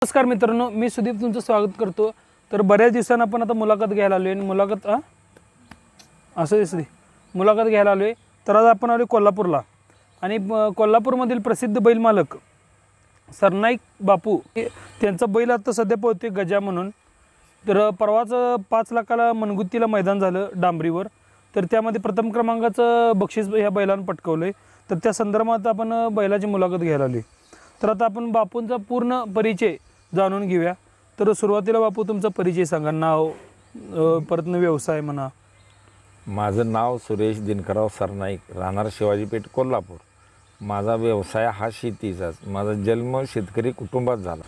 नमस्कार मित्रांनो, मी सुदीप तुमचं स्वागत करतो। तर बऱ्याच दिवसांनी आपण आता मुलाखत घ्यायला आलोय आणि मुलाखत घ्यायला आलोय। तर आज आपण आलोय कोल्हापूरला आणि कोल्हापूरमधील प्रसिद्ध बैल मालक सरनाईक बापू त्यांचा बैल आता सध्या पळतोय गजा म्हणून। तर परवाच 5 लाखाला मनगुत्तीला मैदान झालं डांबरीवर। तर त्यामध्ये प्रथम क्रमांकाचं बक्षीस या बैलानं पटकवलंय। तर त्या संदर्भात आपण बैलाची मुलाखत घ्यायला आलोय। तर आता आपण बापूंचा पूर्ण परिचय जाणून घेऊया। तर सुरुवातीला बापू तुमचा परिचय सांगा, नाव परत व्यवसाय म्हणा। माझं नाव सुरेश दिनकरराव सरनाईक, राहणार शिवाजीपेठ कोल्हापूर। माझा व्यवसाय हा शेतीचाच। माझा जन्म शेतकरी कुटुंबात झाला।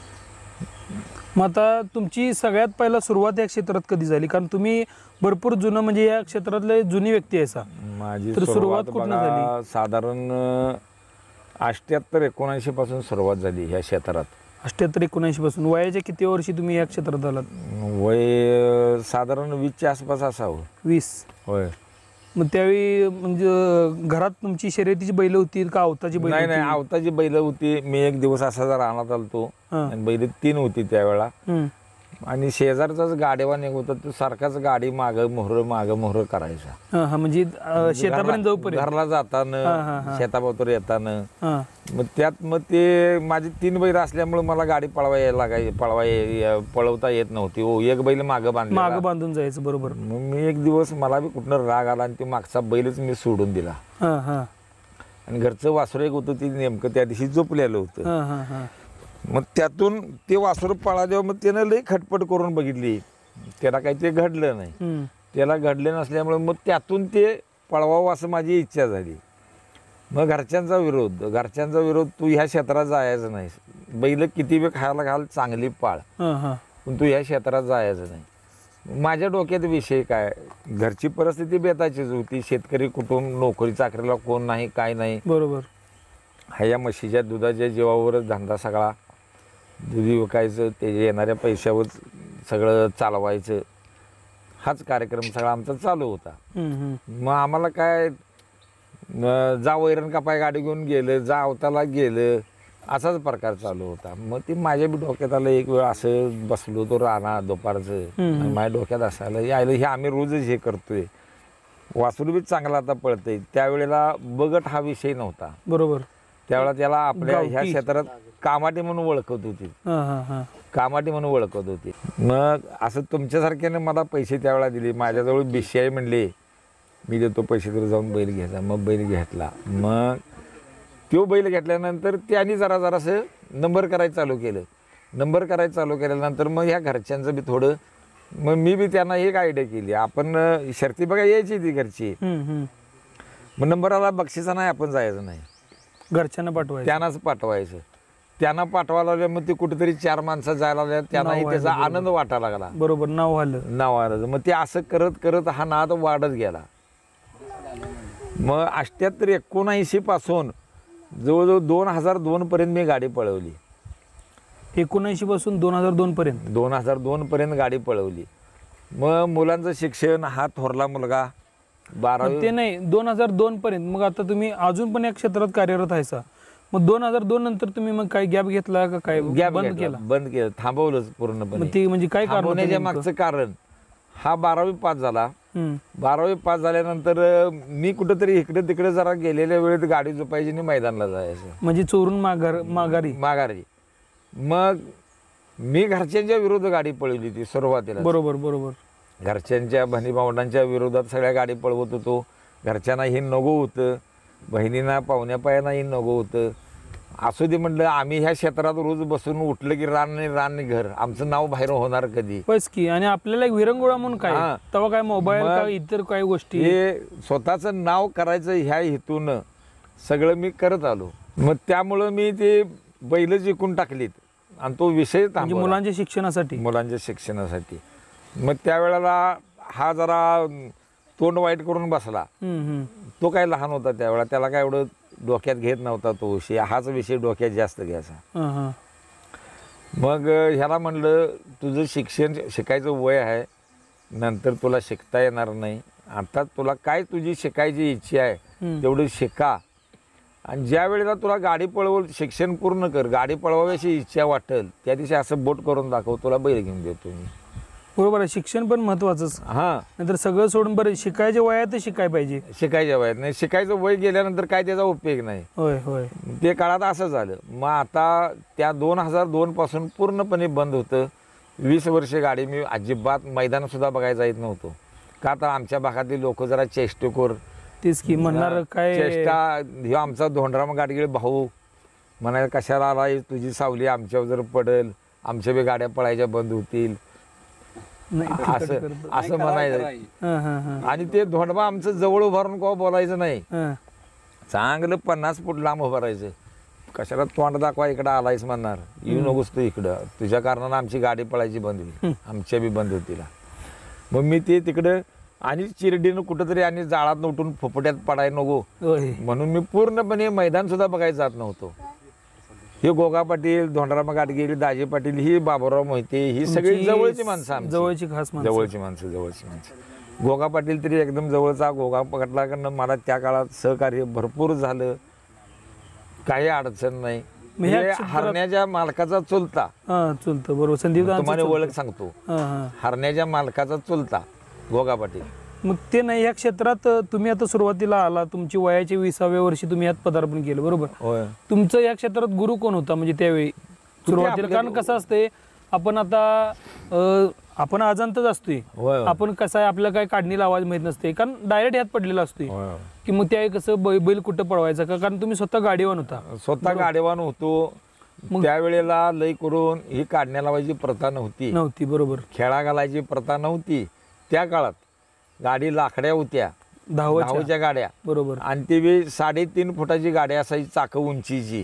मग आता तुमची सगळ्यात पहिला सुरुवात या क्षेत्रात कधी झाली? कारण तुम्ही भरपूर जुनं म्हणजे या क्षेत्रातले जुनी व्यक्ती आहे सा। माझी तर सुरुवात कुठून बघा, झाली? साधारण 78-79 पासून सुरुवात झाली ह्या क्षेत्रात। 78-79 पासून। वयाच्या किती वर्षी तुम्ही या क्षेत्रात आलात? वय साधारण 20च्या आसपास असावं। 20। होय। मग त्यावेळी म्हणजे घरात तुमची शर्यतीची बैल होती का अवताची बैल? नाही, अवताची बैल होती। मी एक दिवस असा रानात आलतो आणि बैल 3 होती त्यावेळेला। आणि शेजारचाच गाडीवा निघत तो सारखाच गाडी माग मोहर करायचा। म्हणजे शेतापर्यंत जाऊपर्यंत, घरला जाताना शेताबातूर येताना। मग त्यात ते माझी 3 बैल असल्यामुळे मला गाडी पळवता येत नव्हती। एक बैल माग बांधून जायचं बरोबर। मग मी एक दिवस मला बी कुठनं राग आला आणि ते मागचा बैलच मी सोडून दिला। आणि घरचं वासरू एक होतं, ते नेमकं त्या दिवशी झोपलेलं होतं। मग त्यातून ते वासरू पळाल्यावर मग त्यानं लई खटपट करून बघितली, त्याला काही ते घडलं नाही। त्याला घडलं नसल्यामुळे मग त्यातून ते पळवावं असं माझी इच्छा झाली। मग घरच्यांचा विरोध, तू ह्या क्षेत्रात जायचं नाही। बैल किती वेळ खायला घाल, चांगली पाळ, पण तू ह्या क्षेत्रात जायचं नाही। माझ्या डोक्यात विषय काय, घरची परिस्थिती बेताचीच होती। शेतकरी कुटुंब, नोकरी चाकरीला कोण नाही, काय नाही बरोबर। ह्या म्हशीच्या दुधाच्या जीवावरच धंदा सगळा, दुधी विकायचं, ते येणाऱ्या पैशावर सगळं चालवायचं, हाच कार्यक्रम सगळा आमचा चालू होता। मग आम्हाला काय, जा वैरण कापाय गाडी घेऊन गेलं, जा अवताला गेलं, असाच प्रकार चालू होता। मग ते माझ्या बी डोक्यात आलं, एक वेळ असं बसलो तो राणा दुपारचं, माझ्या डोक्यात असायला यायला हे आम्ही रोजच हे करतोय, वासरू बी चांगला आता पळतंय। त्यावेळेला बगट हा विषय नव्हता बरोबर। त्यावेळेला त्याला आपल्या ह्या क्षेत्रात कामाटी म्हणून ओळखत होती। मग असं तुमच्यासारख्याने मला पैसे त्यावेळेला दिले, माझ्याजवळ BCI म्हणले मी देतो पैसे, तर जाऊन बैल घ्यायचा। मग बैल घेतला। मग तो बैल घेतल्यानंतर त्यांनी जरासं नंबर करायचं चालू केल्यानंतर मग ह्या घरच्यांचं बी थोडं, मग मी बी त्यांना एक आयडिया केली, आपण शर्ती बघा यायची ती घरची, मग नंबराला बक्षिसा नाही, आपण जायचं नाही, घरच्यांना पाठवायचं, त्यांनाच पाठवायचं। त्यांना पाठवायला लागलं, मग ते कुठेतरी 4 माणसं जायला लागल्या, त्यांनाही त्याचा आनंद वाटायला लागला। बरोबर, नाव आलं। मग ते असं करत करत हा नाद वाढत गेला। मग 78-79 पासून जवळजवळ 2002 पर्यंत मी गाडी पळवली। 79 पासून 2002 पर्यंत गाडी पळवली। मग मुलांचं शिक्षण, हा थोरला मुलगा 12वी, ते नाही 2002 पर्यंत। मग आता तुम्ही अजून पण या क्षेत्रात कार्यरत आहे, मग 2002 नंतर तुम्ही मग काय गॅप घेतला का काय? बंद केलं, थांबवलंच पूर्णपणे। ते म्हणजे काय थांबवण्याच्या मागचं कारण, हा 12वी पास झाला। 12वी पास झाल्यानंतर मी कुठेतरी इकडे तिकडे जरा गेलेल्या वेळेत गाडी झोपायची आणि मैदानाला जायचं, म्हणजे चोरून माघारी। मग मी घरच्यांच्या विरोध गाडी पळवली ती सुरुवातीला। बरोबर। घरच्यांच्या बहिणी-भावंडांच्या विरोधात सगळ्या गाडी पळवत होतो। घरच्यांना हे नको होतं, बहिणींना पाहुण्या पायांनाही नको होतं। असू दे म्हटलं, आम्ही ह्या क्षेत्रात रोज बसून उठलं की रान घर, आमचं नाव बाहेर होणार कधी? बस की। आणि आपल्याला एक विरंगुळा म्हणून काय, तेव्हा काय मोबाईल का इतर काही गोष्टी, हे स्वतःचं नाव करायचं ह्या हेतून सगळं मी करत आलो। मग त्यामुळं मी ते बैल जिंकून टाकलीत आणि तो विषय थांबवला मुलांच्या शिक्षणासाठी। मग त्यावेळेला हा जरा तोंड वाईट करून बसला। तो काय लहान होता त्यावेळेला, त्याला काय एवढं डोक्यात घेत नव्हता तो विषय, हाच विषय डोक्यात जास्त घ्यायचा। मग ह्याला म्हणलं, तुझं शिक्षण शिकायचं वय आहे, नंतर तुला शिकता येणार नाही, आता तुला काय तुझी शिकायची इच्छा आहे तेवढी शिका आणि ज्या वेळेला तुला गाडी पळवल, शिक्षण पूर्ण कर, गाडी पळवायची इच्छा वाटेल त्या दिवशी असं बोट करून दाखव, तुला बैल घेऊन देतो मी. बरोबर आहे, शिक्षण पण महत्वाचंच. हां, नंतर सगळं सोडून बरं शिकायच्या वयात शिकाय पाहिजे. शिकायच्या वयात नाही, शिकायचं वय गेल्यानंतर काय त्याचा उपयोग नाही. होय होय. ते काळात असं झालं. मग आता त्या 2002 पासून पूर्णपणे बंद होतं. 20 वर्षे गाडी मी अजिबात मैदानसुद्धा बघायला जात नव्हतो. का तर आमच्या भागातली लोक जरा चेष्टेखोर, तेच की म्हणणार काय चेष्टा. ह्यो आमचा धोंडराम गाडगीळ भाऊ म्हणायला कशाला आला, तुझी सावली आमच्यावर जर पडेल, आमच्या बी गाड्या पळायच्या बंद होतील, असं म्हणायचं. आणि ते धोंडबा आमचं जवळ उभारून कोण बोलायचं नाही, चांगलं 50 फूट लांब उभारायचं. कशाला तोंड दाखवा इकडं आलायच म्हणणार, येऊ नकोस तू इकडं, तुझ्या कारणानं आमची गाडी पळायची बंद होईल, आमच्या बी बंद होतील. मग मी ते तिकडं आणि चिरडीनं कुठंतरी आणि जाळात उठून फुफट्यात पडाय नको म्हणून मी पूर्णपणे मैदान सुद्धा बघायला जात नव्हतो. हे गोगा पाटील, धोंडराम गाडगीळ, दाजी पाटील, ही बाबूराव मोहिते, ही सगळी जवळची माणसं, जवळची खास जवळची माणसं. गोगा पाटील तरी एकदम जवळचा. गोगा पाटलाकडनं मला त्या काळात सहकार्य भरपूर झालं, काही अडचण नाही. हरण्याच्या मालकाचा चुलता, बरोबर, संदीप तुम्हाला ओळख सांगतो, हरण्याच्या मालकाचा चुलता गोगा पाटील. मग ते नाही, या क्षेत्रात तुम्ही आता सुरुवातीला आला, तुमची वयाच्या 20व्या वर्षी तुम्ही यात पदार्पण केलं, बरोबर. होय. तुमचं या क्षेत्रात गुरु कोण होता म्हणजे त्यावेळी सुरुवातीला? कारण कसं असते, आपण आता आपण अजाणतच असतोय, आपण कसं आहे, आपल्याला काय काढणीला आवाज माहित नसते, कारण डायरेक्ट ह्यात पडलेला असतोय की मग त्यावेळी कसं बैल कुठं पळवायचं का, कारण तुम्ही स्वतः गाडीवान होता. स्वतः गाडीवान होतो. त्यावेळेला लई करून ही काढण्या लावायची प्रथा नव्हती. बरोबर. खेळा घालायची प्रथा नव्हती त्या काळात. गाडी लाकड्या होत्या, धावच्या गाड्या, बरोबर. आणि ती 3.5 फुटाची गाडी असायची, चाक उंचीची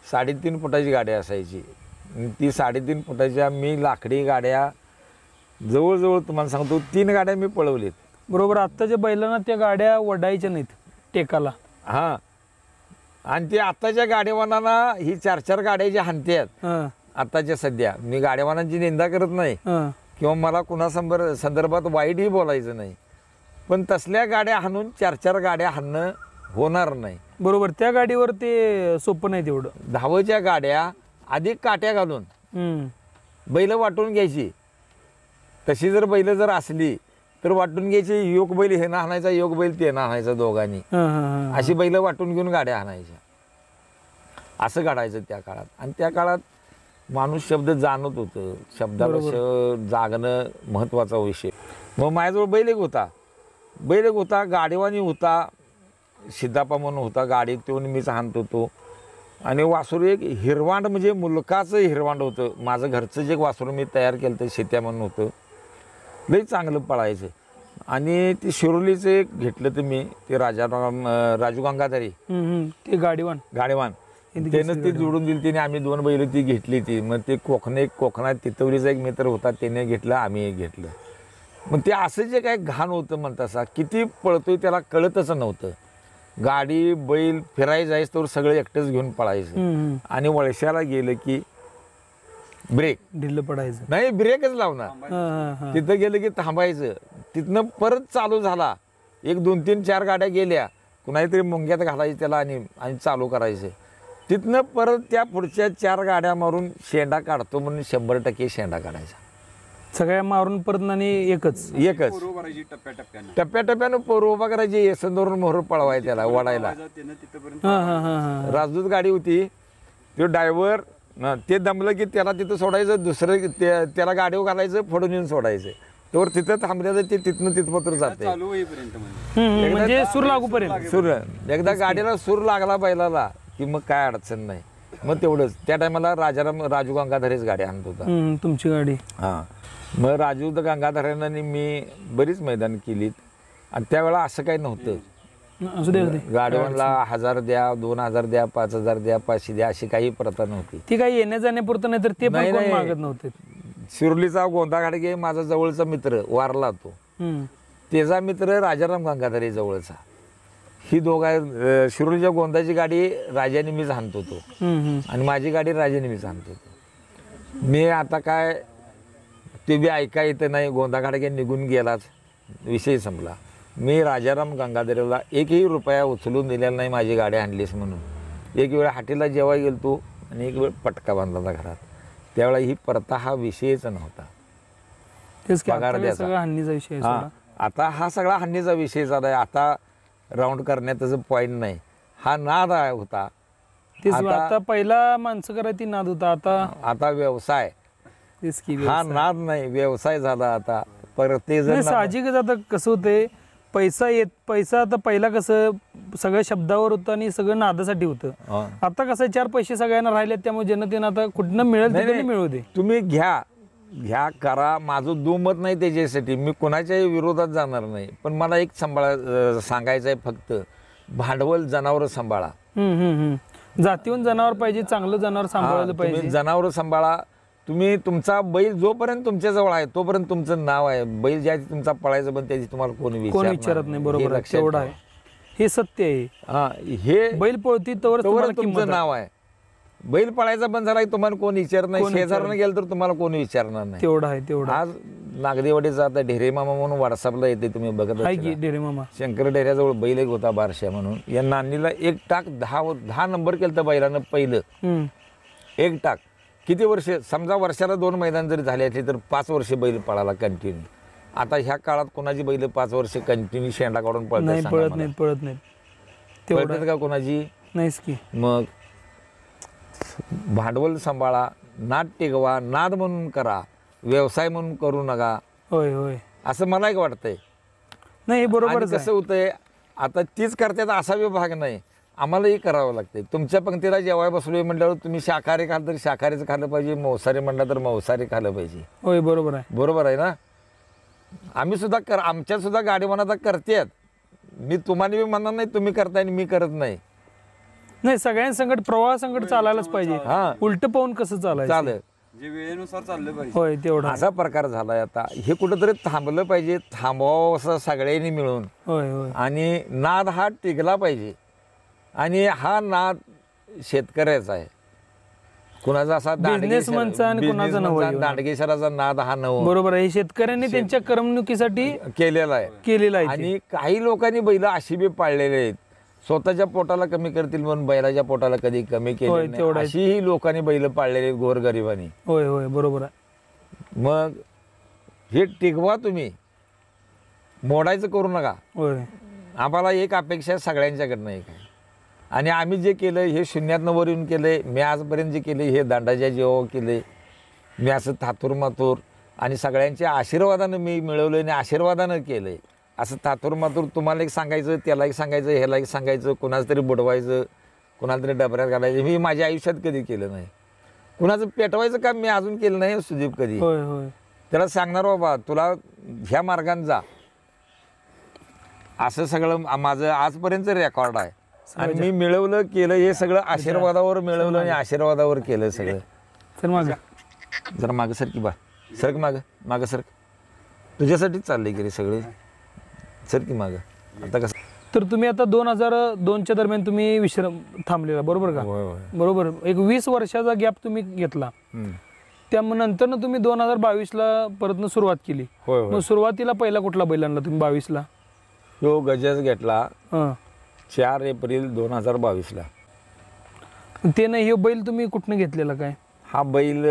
3.5 फुटाची गाडी असायची. ती 3.5 फुटाच्या मी लाकडी गाड्या जवळजवळ तुम्हाला सांगतो 3 गाड्या मी पळवलीत. बरोबर. आत्ताच्या बैलांना त्या गाड्या वडायच्या नाहीत टेकाला. हा, आणि ते आत्ताच्या गाडीवानांना ही 4-4 गाड्या ज्या हाणतात आत्ताच्या, सध्या मी गाडीवानांची निंदा करत नाही किंवा मला कुणा संदर्भात वाईटही बोलायचं नाही, पण तसल्या गाड्या हाणून 4-4 गाड्या हाणणं होणार नाही. बरोबर. त्या गाडीवर ते सोपं नाही तेवढं. धावच्या गाड्या अधिक काट्या घालून बैल वाटून घ्यायची. तशी जर बैल जर असली तर वाटून घ्यायची, योग बैल हे ना हाणायचा, योग बैल ते ना हाणायचा, दोघांनी अशी बैल वाटून घेऊन गाड्या हाणायच्या. असं काढायचं त्या काळात. आणि त्या काळात माणूस शब्द जाणत होतं, शब्दाला जागणं महत्वाचा विषय. मग माझ्याजवळ बैल एक होता, गाडीवानी होता, सिद्धापा म्हणून होता, गाडीत तो मीच हाणत होतो. आणि वासरू एक हिरवांड, म्हणजे मुलकाचं हिरवांड होतं. माझं घरचं जे वासरू मी तयार केलं ते शेत्या म्हणून होतं, लई चांगलं पळायचं. आणि ते शिरोलीचं एक घेतलं तर मी, ते राजू गंगाधरी, ते गाडीवान त्यानं ती जोडून दिली तिने. आम्ही 2 बैल ती घेतली ती. मग ते कोकणात तितवलीचा एक मित्र होता, त्याने घेतलं, आम्ही एक घेतलं. मग ते असं जे काय घाण होतं म्हणतासा, किती पळतोय त्याला कळतच नव्हतं. गाडी बैल फिरायला जायचं तर सगळं एकटंच घेऊन पळायचं. आणि वळशाला गेलं की ब्रेक ढिल्लं पडायचं नाही, ब्रेकच लावणार. तिथं गेलं की थांबायचं. तिथनं परत चालू झाला, 1, 2, 3, 4 गाड्या गेल्या, कुणातरी मुंग्यात घालायचं त्याला आणि चालू करायचं. तिथनं परत त्या पुढच्या 4 गाड्या मारून शेंडा काढतो म्हणून 100% शेंडा काढायचा. सगळ्या मारून परत आणि एकच टप्प्याटप्प्यानं पोर उभा करायची, येसंदोरून मोहर पळवाय त्याला वडायला. राजदूत गाडी होती, तो ड्रायव्हर ते दमलं की त्याला तिथं सोडायचं, दुसरं त्याला गाडीवर घालायचं, फोडून येऊन सोडायचं. तर तिथं थांबल्याचं ते तिथनं तिथपत्र जाते, म्हणजे सूर लागूपर्यंत. सूर एकदा गाडीला सूर लागला बैलाला की मग काय अडचण नाही. मग तेवढंच. त्या टायमाला राजू गंगाधरेच गाडी आणत होता, तुमची गाडी. हां. मग राजू गंगाधरांनी मी बरीच मैदान केलीत. आणि त्यावेळेला असं काही नव्हतं, गाडीवानला 1000 द्या, 2000 द्या, 5000 द्या, 500 द्या, अशी काही प्रथा नव्हती. ती काही येण्या जाण्यापुरतं नाही तर ते मागत नव्हते. शिरोलीचा गोंदा घाडगे माझा जवळचा मित्र वारला, तो त्याचा मित्र राजाराम गंगाधरे जवळचा. ही दोघा शिरोलीच्या गोंदाची गाडी राजाने मीच आणत होतो आणि माझी गाडी राजाने मीच आणत होतो. मी आता काय ते बी ऐका येतं नाही, गोंदा घाडगे निघून गेलाच, विषय संपला. मी राजाराम गंगाधरेला 1ही रुपया उचलून दिलेला नाही माझी गाडी आणलीस म्हणून. एक वेळ हाटीला जेवाय गेलतो आणि एक वेळ पटका बांधला होता घरात. त्यावेळेला ही प्रथा हा विषयच नव्हता. तेच की पगार आता द्यायचा. सगळं हानीचा विषय आहे हा सोडा. आता हा सगळा हानीचा विषय झाला आहे. आता राऊंड करण्यात त्याचं पॉईंट नाही. हा नाद होता. तेच आता पहिला माणसं करायची नाद होता, आता व्यवसाय. तेच की हा नाद नाही, व्यवसाय झाला आता. प्रत्येक नाही जण साहजिकच. आता कसं होतंय, पैसा आता पहिला कसं सगळ्या शब्दावर होतं आणि सगळं नादासाठी होतं. आता कसं 4 पैसे सगळ्यांना राहिले, त्यामुळे जनतेनं आता कुठनं मिळेल तिकडे मिळू दे. तुम्ही घ्या करा, माझं दुमत नाही त्याच्यासाठी. मी कोणाच्याही विरोधात जाणार नाही. पण मला एक सांगायचं आहे फक्त, भांडवल जनावर सांभाळा. जातीवून जनावर पाहिजे, चांगलं जनावर सांभाळलं पाहिजे. जनावर सांभाळा. तुम्ही तुमचा बैल जोपर्यंत तुमच्याजवळ आहे तोपर्यंत तुमचं नाव आहे. बैल ज्या तुमचा पळायचं पण त्याची तुम्हाला कोण विचारत नाही. बरोबर आहे, तेवढं आहे, हे सत्य आहे. हे बैल पळती तोवर तुमचं नाव आहे. बैल पळायचा पण झाला तुम्हाला कोण विचारत नाही. शेजारानं गेलं तर तुम्हाला कोण विचारणार नाही. तेवढं आहे, तेवढं. आज नागदेवाडीचा आता ढेरे मामा म्हणून व्हॉट्सअपला येते, तुम्ही बघत आहे की ढेरे मामा. शंकर ढेऱ्याजवळ बैल एक होता बारशा म्हणून. या नानीला एक टाक 10 नंबर केलं तर बैलानं पहिलं. एक टाक किती वर्ष, समजा वर्षाला 2 मैदान जरी झाले असले तर 5 वर्ष बैल पळाला कंटिन्यू. आता ह्या काळात कोणाची बैल 5 वर्ष कंटिन्यू शेंडा काढून पळत नाही. पळतात का कोणाची? नाहीच की. मग भांडवल सांभाळा, नाद टिकवा, नाद म्हणून करा, व्यवसाय म्हणून करू नका. होय होय, असं मला एक वाटतंय. नाही बरोबर. कसं होतंय आता तीच करतात असा विभाग नाही, आम्हालाही करावं लागते. तुमच्या पंक्तीला जेवाय बसलोय म्हटल्यावर तुम्ही शाकाहारी खाल तर शाकाहारीचं खाल्लं पाहिजे, मांसाहारी म्हणलं तर मांसाहारी खाल्लं पाहिजे. होय बरोबर आहे. बरोबर आहे ना. आम्ही सुद्धा आमच्या सुद्धा गाडीवानाचा करतेत. मी तुम्हाला बी म्हणणार नाही तुम्ही करताय आणि मी करत नाही. नाही सगळ्यांसंकट प्रवाहासंकट चालायलाच पाहिजे. उलट पाहून कसं चालायचं, जे वेळेनुसार चाललं पाहिजे. होय तेवढा असा प्रकार झालाय. आता हे कुठंतरी थांबलं पाहिजे, थांबवावं असं सगळ्यांनी मिळून. होय होय. आणि नाद हा टिकला पाहिजे. आणि हा नाद शेतकऱ्याचा आहे. कुणाचा असा बिझनेसमनचा आणि कुणाचा नव्हता. दांडगेश्वराचा नाद हा नव्हता. बरोबर आहे. शेतकऱ्यांनी त्यांच्या करमणुकीसाठी केलेला आहे. आणि काही लोकांनी बैल अशी बी पाळलेले आहेत, स्वतःच्या पोटाला कमी करतील म्हणून बैलाच्या पोटाला कधी कमी केले, अशीही लोकांनी बैल पाळलेले आहेत गोरगरिबांनी. होय होय बरोबर आहे. मग हे टिकवा, तुम्ही मोडायचं करू नका. होय. आम्हाला एक अपेक्षा सगळ्यांच्याकडनं एक आहे. आणि आम्ही जे केलं हे शून्यातनं वर येऊन केलंय. मी आजपर्यंत जे केले हे दांडाच्या जेव्हा केले, मी असं थातूर मातूर आणि सगळ्यांच्या आशीर्वादानं मी मिळवलं आणि आशीर्वादानं केलंय. असं थातूर मातूर तुम्हाला एक सांगायचं, त्याला एक सांगायचं, ह्याला एक सांगायचं, कुणाचं तरी बुडवायचं, कुणाला तरी डबऱ्यात घालायचं, मी माझ्या आयुष्यात कधी केलं नाही. कुणाचं पेटवायचं काम मी अजून केलं नाही सुदीप कधी. त्याला सांगणार बाबा तुला ह्या मार्गाने जा, असं सगळं माझं आजपर्यंत रेकॉर्ड आहे. आणि मी मिळवलं केलं हे सगळं आशीर्वादावर मिळवलं आणि आशीर्वादावर केलं सगळं. सर मागं जरा मागं सर की बा, सरक मागं सरक, तुझ्यासाठीच चाललंय की रे सगळे, सर की मागं. आता कसं तर तुम्ही आता 2002च्या दरम्यान तुम्ही विश्राम थांबलेला, बरोबर का? बरोबर. एक 20 वर्षाचा गॅप तुम्ही घेतला. त्यानंतर तुम्ही 2022ला परत सुरुवात केली. मग सुरुवातीला पहिला कुठला बैल आणला तुम्ही 22ला? तो गजच घेतला 4 एप्रिल 2022ला. ते नाही, हे बैल तुम्ही कुठनं घेतलेला काय? हा बैल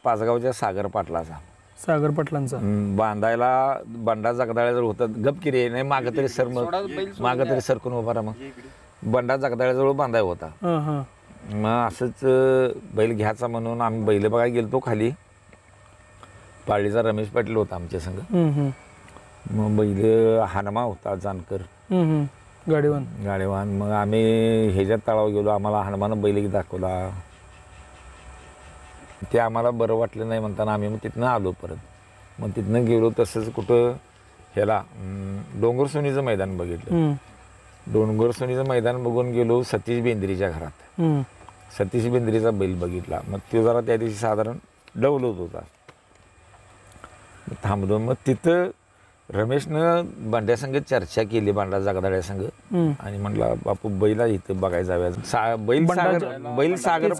पाचगावच्या सागर पाटलाचा. सागर पाटलांचा. बांधायला बंडा जगदाळ्याजवळ होता. गपकिरे नाही मागं तरी सर, मग मागं तरी सरकून उभा राहा. मग बंडा जगदाळ्याजवळ बांधाय होता. मग असंच बैल घ्यायचा म्हणून आम्ही बैल बघायला गेलतो खाली. पाळीचा रमेश पाटील होता आमच्या संग. मग बैल हानमा होता जानकर गाडीवान. मग आम्ही ह्याच्यात तळावर गेलो, आम्हाला हनुमानं बैल दाखवला. ते आम्हाला बरं वाटलं नाही म्हणताना आम्ही मग तिथनं आलो परत. मग तिथनं गेलो तसंच कुठं ह्याला डोंगर सोनीचं मैदान बघितलं. डोंगर सोनीचं मैदान बघून गेलो सतीश बेंद्रीच्या घरात. सतीश बेंद्रीचा बैल बघितला. मग तो जरा त्या दिवशी साधारण डवलत होता. थांबलो. मग तिथं रमेशनं बंड्यासंग चर्चा केली, बांडा जगदाळ्यासंग. आणि म्हटलं बापू बैला इथं बघायला जाऊया. बैल सागर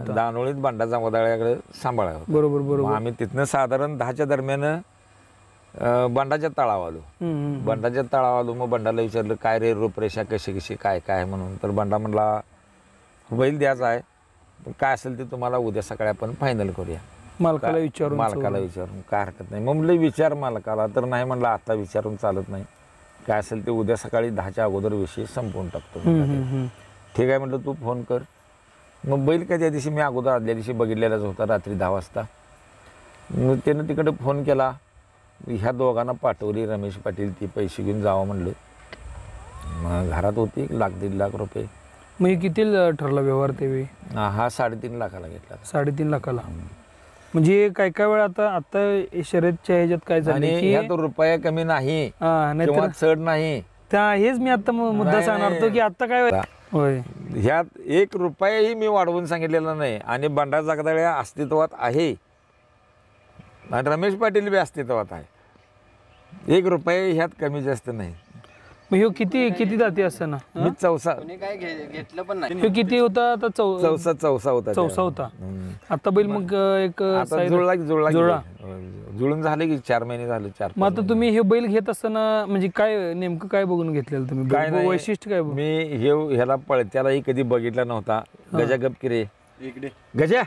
दानोळीत बंडा जगदाळ्याकडे सांभाळा. बरोबर. आम्ही तिथनं साधारण 10च्या दरम्यान बंडाच्या तळावर आलो. हम्म. बंडाच्या तळावर आलो. मग बंडाला विचारलं काय रे रूपरेषा कशी कशी काय काय म्हणून. तर बंडा म्हणला बैल द्यायचा आहे पण काय असेल ते तुम्हाला उद्या सकाळी आपण फायनल करूया. मालकाला विचारून मालकाला विचारून काय हरकत नाही. मग म्हणलं विचार मालकाला. तर नाही म्हणलं आता विचारून चालत नाही, काय असेल ते उद्या सकाळी 10च्या अगोदर विषय संपवून टाकतो. ठीक आहे म्हटलं तू फोन कर. मग बैल काय त्या दिवशी मी अगोदर आदल्या दिवशी बघितलेलाच होता रात्री 10 वाजता. मग त्यानं तिकडे फोन केला. ह्या दोघांना पाठवली रमेश पाटील, ती पैसे घेऊन जावं म्हणलं. मग घरात होती 1-1.5 लाख रुपये. मग हे किती ठरला व्यवहार त्यावेळी? हा 3.5 लाखाला घेतला. 3.5 लाखाला. म्हणजे काय काय वेळा आता शर्यतच्या ह्याच्यात काय झालं आणि की ह्यात रुपया कमी नाही नाहीतर किंवा चढ नाही. हेच मी आता मुद्दा नाही, सांगणार होतो नाही. की आता काय होय. ह्यात 1 रुपयाही मी वाढवून सांगितलेला नाही. आणि बंडा जगदाळे अस्तित्वात आहे आणि रमेश पाटील बी अस्तित्वात आहे. 1 रुपया ह्यात कमी जास्त नाही. मग ह्यो किती जाती असं ना? मी चौसा काय घेतलं पण नाही. ह्यो किती होता आता? चौसा होता. चौसा होता. आता बैल मग एक आता साईड- जुळला जुळून झाले की 4 महिने झाले. 4 मग आता तुम्ही हे बैल घेत असताना म्हणजे काय नेमकं काय बघून घेतलेलं तुम्ही? काय नाही, वैशिष्ट्य काय बघून? मी ह्याला पळत्यालाही कधी बघितला नव्हता. गजा गपकिरे इकडे गजा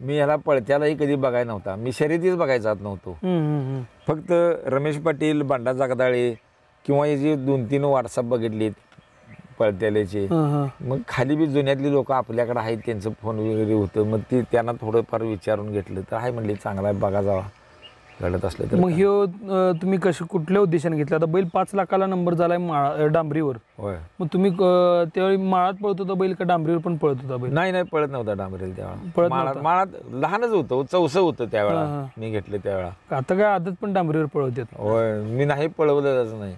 मी ह्याला पळत्यालाही कधी बघायला नव्हता. मी शर्यतीच बघायला जात नव्हतो. फक्त रमेश पाटील, बंडा जगदाळे किंवा हे जे 2-3 व्हॉट्सअप बघितलीत पळत्याल्याचे. मग खाली बी जुन्यातली लोक आपल्याकडे आहेत, त्यांचं फोन वगैरे होतं. मग ती त्यांना थोडंफार विचारून घेतलं तर आहे म्हणले चांगला आहे बघा जावा घडत असलं तर. मग ह्यो तुम्ही कुठल्या उद्देशाने घेतला? आता बैल 5 लाखाला नंबर झालाय डांबरीवर. होय. मग तुम्ही त्यावेळी माळात पळत होता बैल का डांबरीवर पण पळत होता बैल? नाही पळत नव्हता डांबरेल त्यावेळा. पळत माळात लहानच होतं, चौसं होतं त्यावेळा मी घेतलं त्यावेळा. आता काय आदत पण डांबरीवर पळवतात? होय. मी नाही पळवलंच नाही.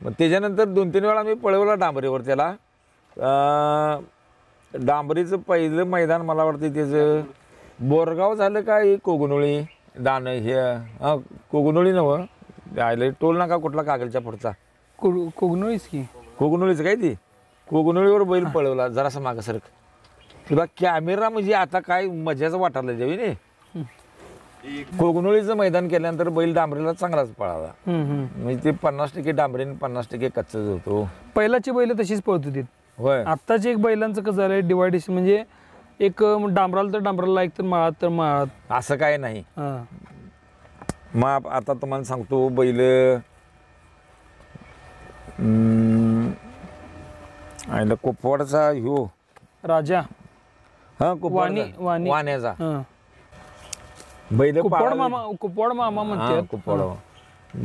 मग त्याच्यानंतर 2-3 वेळा मी पळवला डांबरीवर त्याला. डांबरीचं पहिलं मैदान मला वाटतं त्याचं बोरगाव झालं काय कोगनोळी दान हे कोगनोळी नव्हं आयलं टोल नाका कुठला कागलच्या पुढचा कोगनोळीच की कोगनोळीचं काय ती कोगनोळीवर बैल पळवला जरासा मागं सरक. तुला कॅमेरा म्हणजे आता काय मजाच वाटायला जावी नाही. कोगनोळीचं मैदान केल्यानंतर बैल डांबरीला चांगलाच पळाला. म्हणजे ते 50% डांबरी 50% कच्चच होतो. पहिलाची बैल तशीच पळत होती. होय. आत्ताचे एक बैलांचं कसं झालंय डिवायडेशन, म्हणजे एक डांबराला तर डांबराला, एक तर माळात तर माळात, असं काय नाही. हा. मग आता तुम्हाला सांगतो बैल आयला कोपवाडचा ह्यो राजा हा वाणी. वाण्याचा हा. बैल कुपवाड मामा म्हणतात. कुपवाड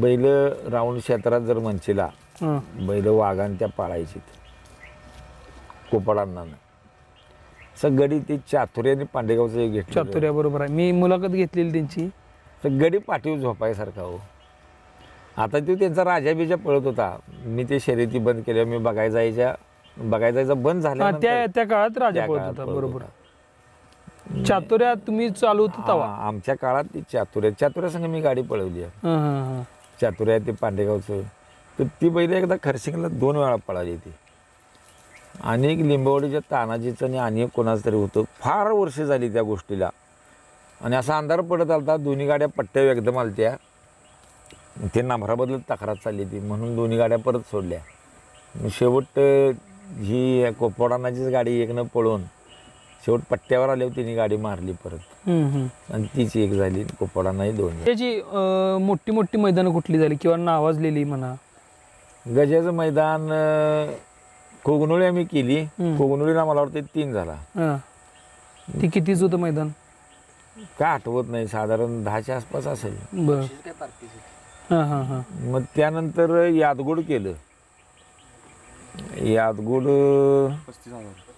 बैल राऊंड क्षेत्रात जर म्हणशीला हा. बैल वाघान त्या पाळायची कोपडांना सगडी ती चातुर्य आणि पांडेगावचं एक घेतलं. चातुर्या बरोबर आहे, मी मुलाखत घेतलेली त्यांची. सगडी पाठीव झोपायसारखा हो. आता तो त्यांचा राजा बिजा पळत होता. मी ते शर्यती बंद केल्या. मी बघायचा बंद झाला. त्या काळात राजा पळत होता. बरोबर. चातुर्या तुम्ही चालू होता तेव्हा? आमच्या काळात ती चातुर्या संग मी गाडी पळवली आहे. चातुर्या ते पांडेगावचं. तर ती बैल एकदा खरसिंगला 2 वेळा पळाली ती. आणि एक लिंबवडीच्या तानाजीचं आणि एक कोणाचं तरी होतं. फार वर्ष झाली त्या गोष्टीला. आणि असा अंधार पडत आलता. दोन्ही गाड्या पट्ट्या एकदम आलत्या. ते नांभराबद्दल तक्रार चालली ती म्हणून दोन्ही गाड्या परत सोडल्या. शेवट ही कोपवाडांनाचीच गाडी एकनं पळून शेवट पट्ट्यावर आल्यावर तिने गाडी मारली परत. आणि तीच एक झाली. कोपवाडांनाही 2. त्याची मोठी मोठी मैदानं कुठली झाली किंवा नावाजलेली म्हणा? गजाचं मैदान कोगनोळी आम्ही केली. कोगनोळीला मला वाटतं 3 झाला. ती कितीच होतं मैदान? काय आठवत नाही, साधारण 10च्या आसपास असेल. बर. मग त्यानंतर यादगुड केलं. यादगुड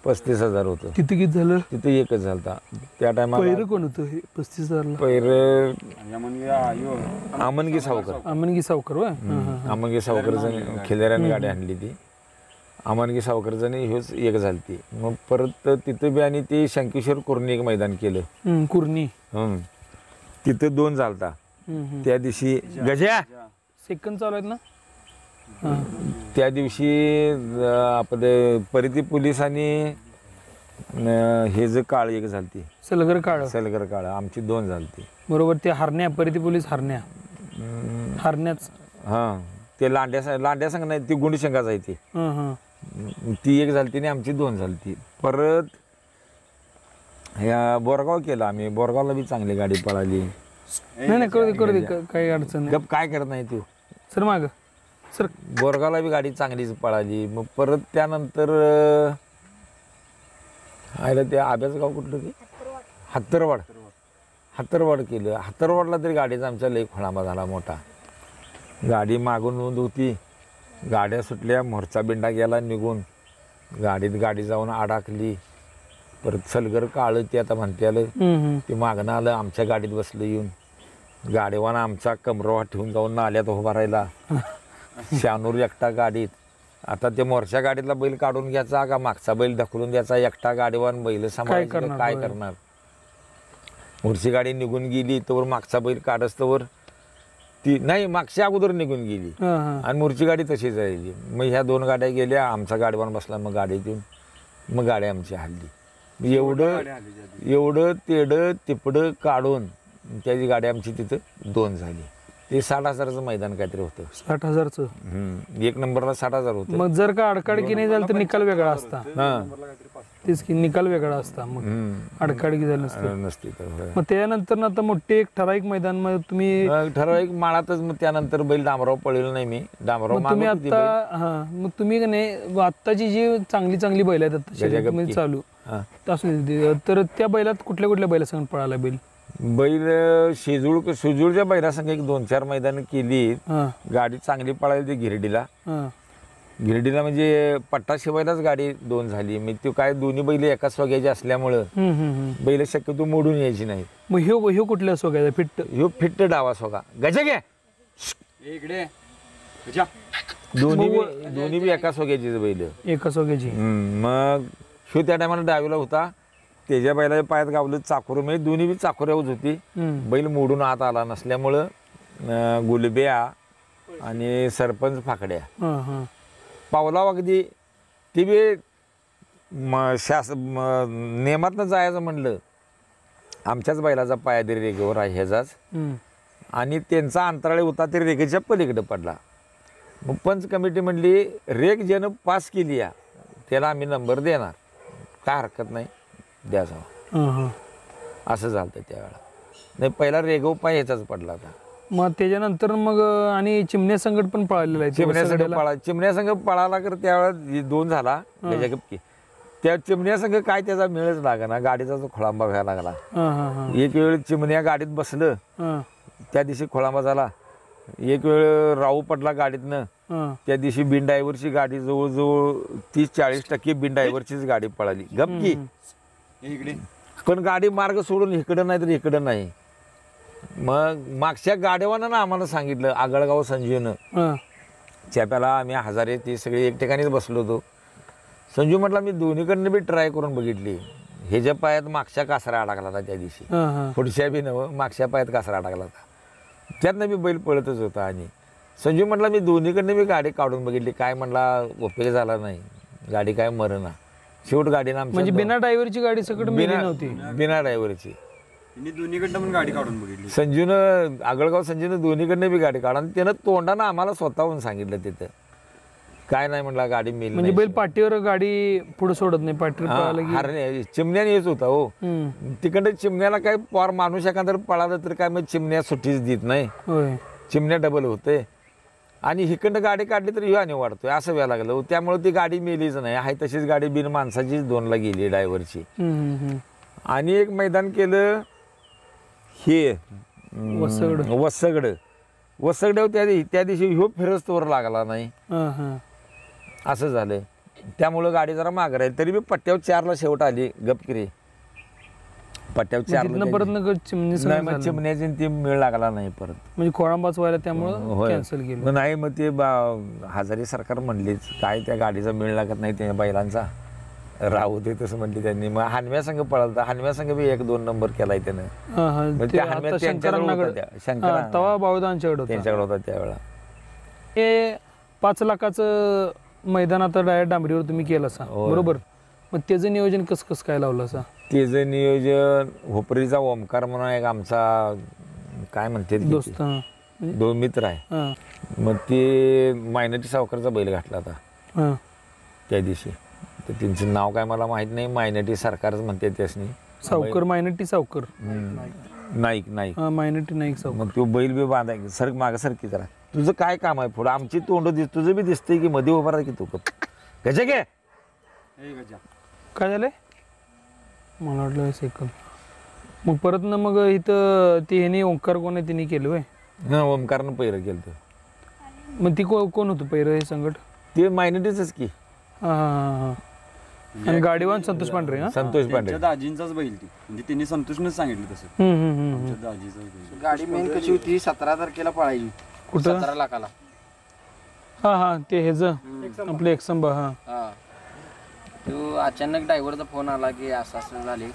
35,000 होतं. तिथे किती झालं? तिथे एकच झालता त्या टायमाला. पहिरं कोण होतं हे 35,000ला? पहिरं आमनगी सावकर. आमनगी सावकर होय. आमनगी सावकर जण खिल्लाऱ्याने गाडी आणली ती. आमनगी सावकर जण ह्योच एक झालती. मग परत तिथं बी आणि ते शंकेश्वर कुर्णी एक मैदान केलं. कुर्णी तिथं 2 झालता. त्या दिवशी गजा सेकंद चालू आहेत ना. त्या दिवशी आपले परिती पोलिसांनी हे जे काळ एक झालती सलगर काळ. सलगर काळ आमची 2 झालती. बरोबर. ते हरण्या परिती पोलीस हरण्या हरण्याच हां ते लांड्या संघ नाही ती गुंडशंकाच आहे ती. ती एक झाली आणि आमची 2 झाली. परत ह्या बोरगाव केलं आम्ही. बोरगावला बी चांगली गाडी पळाली. नाही करू दे काही अडचण नाही. गप काय करत नाही तू सर माग सर. बोरगावला बी गाडी चांगलीच पळाली. मग परत त्यानंतर आयला ते आब्याचं गाव कुठलं ते हत्तरवाड केलं. हत्तरवाडला तरी गाडीचा आमच्या लई खोळांबा झाला मोठा. गाडी मागून नोंद होती, गाड्या सुटल्या, मोर्चा बिंडा गेला निघून, गाडी जाऊन अडकली. परत सलगर काळं ते आता म्हणते आलं ते मागणं आलं, आमच्या गाडीत बसलं येऊन. गाडीवाना आमचा कमरवा ठेवून जाऊन नाल्यात उभा राहिला. शानूर एकटा गाडीत. आता ते मोर्चा गाडीतला बैल काढून घ्यायचा का मागचा बैल ढकलून द्यायचा, एकटा गाडीवान बैल सांभाळायचं काय करणार. मोर्ची गाडी निघून गेली तर मागचा बैल काढस्तवर ती नाही मागच्या अगोदर निघून गेली आणि मोर्ची गाडी तशीच राहिली. मग ह्या 2 गाड्या गेल्या, आमचा गाडीवान बसला मग गाडीत येऊन, मग गाडी आमची हल्ली. एवढं तेडं तिपडं काढून त्याची गाडी आमची तिथं 2 झाली. ते 60,000चं मैदान काहीतरी होतं. 60,000चं 1 नंबरला 60,000 होतं. मग जर का अडकाडकी नाही झालं तर निकाल वेगळा असता. तेच की निकाल वेगळा असता. मग अडकाडकी झालं नसते. मग त्यानंतर आता मोठे एक ठराविक मैदान मध्ये तुम्ही ठराविक माळातच. मग त्यानंतर बैल डांबराव पळलेलं नाही मी. डांबराव तुम्ही आता मग तुम्ही नाही आत्ताची जी चांगली बैल आहेत आता चालू तर त्या बैलात कुठल्या बैलासंग पळाला बैल? शेजूळच्या बैलासंग एक 2-4 मैदान केली. गाडी चांगली पळाली ती गिरडीला म्हणजे पट्टा शिवायलाच गाडी 2 झाली. मी ती काय दोन्ही बैल एकाच सोग्याची असल्यामुळं बैल शक्यतो मोडून यायची नाही. मग ह्यो कुठल्या सोग्याचा? फिट्ट डावा सोगा गजा घ्या इकडे दोन्ही बी एका सोग्याची बैल. एका सोग्याची. मग ह्यो त्या टायमाला डावीला होता. त्याच्या बैलाच्या पायात गावलं चाकोर, म्हणजे दोन्ही बी चाकोऱ्यावच होती. बैल मोडून आत आला नसल्यामुळं गुलब्या आणि सरपंच फाकड्या पावला अगदी. ती बी नियमातनं जायचं म्हणलं आमच्याच बैलाचा पायादरी रेगेवर आहे ह्याचाच, आणि त्यांचा अंतराळी होता ते रेगेच्या पलीकडे पडला. मग पंच कमिटी म्हणली रेग ज्यानं पास केली या त्याला आम्ही नंबर देणार, काय हरकत नाही द्यायचा. असं झालं त्यावेळेला. नाही पहिला रेगव पाय ह्याचाच पडला होता. मग त्याच्यानंतर मग आणि चिमण्या संकट पण पळालेला आहे. चिमण्या संघ पळाला तर त्यावेळेला 2 झाला गपकी. त्या चिमण्या संघ काय त्याचा मिळच लागा ना, गाडीचा जो खोळांबा व्हायला लागला. एक वेळ चिमण्या गाडीत बसलं त्या दिवशी खोळांबा झाला. एक वेळ राहू पडला गाडीतनं त्या दिवशी बिनड्रायव्हरची गाडी जवळजवळ 30-40% बिनड्रायव्हरचीच गाडी पळाली गपकी. पण गाडी मार्ग सोडून इकडं नाही तर इकडं नाही. मग मागच्या गाडीवानं आम्हाला सांगितलं आगळगाव संजीवनं चॅप्याला आम्ही हजारे ती सगळी एक ठिकाणीच बसलो होतो. संजू म्हटला मी दोन्हीकडनं बी ट्राय करून बघितली. ह्याच्या पायात मागच्या कासरा अडकला होता त्या दिवशी, पुढच्या बी नव्हं मागच्या पायात कासरा अडकला होता. त्यातनं बी बैल पळतच होता. आणि संजू म्हटला मी दोन्हीकडनं बी गाडी काढून बघितली, काय म्हणला उपयोग झाला नाही, गाडी काय मरेना. शेवट गाडीनं म्हणजे बिना ड्रायव्हरची गाडी सगळं बिना ड्रायव्हरची दोन्हीकडनं पण गाडी काढून बघितली. संजूनं आगळगाव संजूनं दोन्हीकडनं बी गाडी काढा. आणि त्यानं तोंडानं आम्हाला स्वतःहून सांगितलं तिथं काय नाही म्हणला गाडी मिळली म्हणजे बैल पाठीवर गाडी पुढे सोडत नाही. पाठीवर चिमण्याने येत होता हो तिकडे. चिमण्याला काय पार माणूस एखादं पळालं तर काय मग चिमण्या सुट्टीच देत नाही, चिमण्या डबल होते. आणि हिकडं गाडी काढली तर ह्यो आणि वाढतोय असं व्हायला लागलं. त्यामुळे ती गाडी मेलीच नाही, आहे तशीच गाडी बिन माणसाचीच 2ला गेली ड्रायव्हरची. आणि एक मैदान केलं हे वसगड त्या दिवशी ह्यो फिरस्तवर लागला नाही, असं झालं. त्यामुळं गाडी जरा मागं राहील. तरी मी पट्ट्यावर 4ला शेवट आली गपकिरी. पट्ट्यावर 4 चिमण्याची ती मेळ लागला नाही परत, म्हणजे खोळांबाच व्हायला त्यामुळं कॅन्सल केलं. नाही मग ते हजारी सरकार म्हणलीच काय त्या गाडीचा मेळ लागत नाही त्या बैलांचा, राहू दे तसं म्हणली त्यांनी. मग हानव्या संघ पळाला, हानव्या संघ बी 1-2 नंबर केलाय त्यानं. त्यांच्याकडे होता त्यावेळेला. हे 5 लाखाचं मैदान आता डायरेक्ट डांबरीवर तुम्ही केलं असा बरोबर. मग त्याचं नियोजन कसं काय लावलं असा? त्याचं नियोजन होपरीचा ओमकार म्हणून एक आमचा काय म्हणते दोस्त 2 मित्र आहे. हां मग ते मायनटी सावकारचा बैल घातला होता हां त्या दिवशी. तर त्यांचं नाव काय मला माहीत नाही. मायनटी सरकारच म्हणते त्यासनी. सावकर मायनटी सावकर नाईक नाईक. हां मायनटी नाईक सावकर. मग तो बैल बी बांधाय सर मागं सरकी जरा. तुझं काय काम आहे पुढं? आमची तोंड तुझं बी दिसतंय की मध्ये उभा राहा की तू गजा घे. हे गजा काय झालंय मला वाटलं सेकंद. मग परत ना मग इथं ते ह्याने ओंकार कोण आहे तिने केलं होय. हा ओमकारनं पैरं केलं तर. मग ती कोण होतं पहिलं हे संकट. ते मायनटीच की. हां हां हां. आणि गाडीवान संतोष पांढरे. हां संतोष पांढरे. त्यांच्या दाजींचाच बैल ती, म्हणजे त्यांनी संतोषनंच सांगितलं तसं. आमच्या दाजीचाच बैल. गाडी मेन कशी होती 17 तारखेला पळायची. कुठं 17 लाखाला. हां हां ते ह्याचं आपलं एकसंबा. हां हा तो अचानक ड्रायव्हरचा फोन आला की असं असं झाले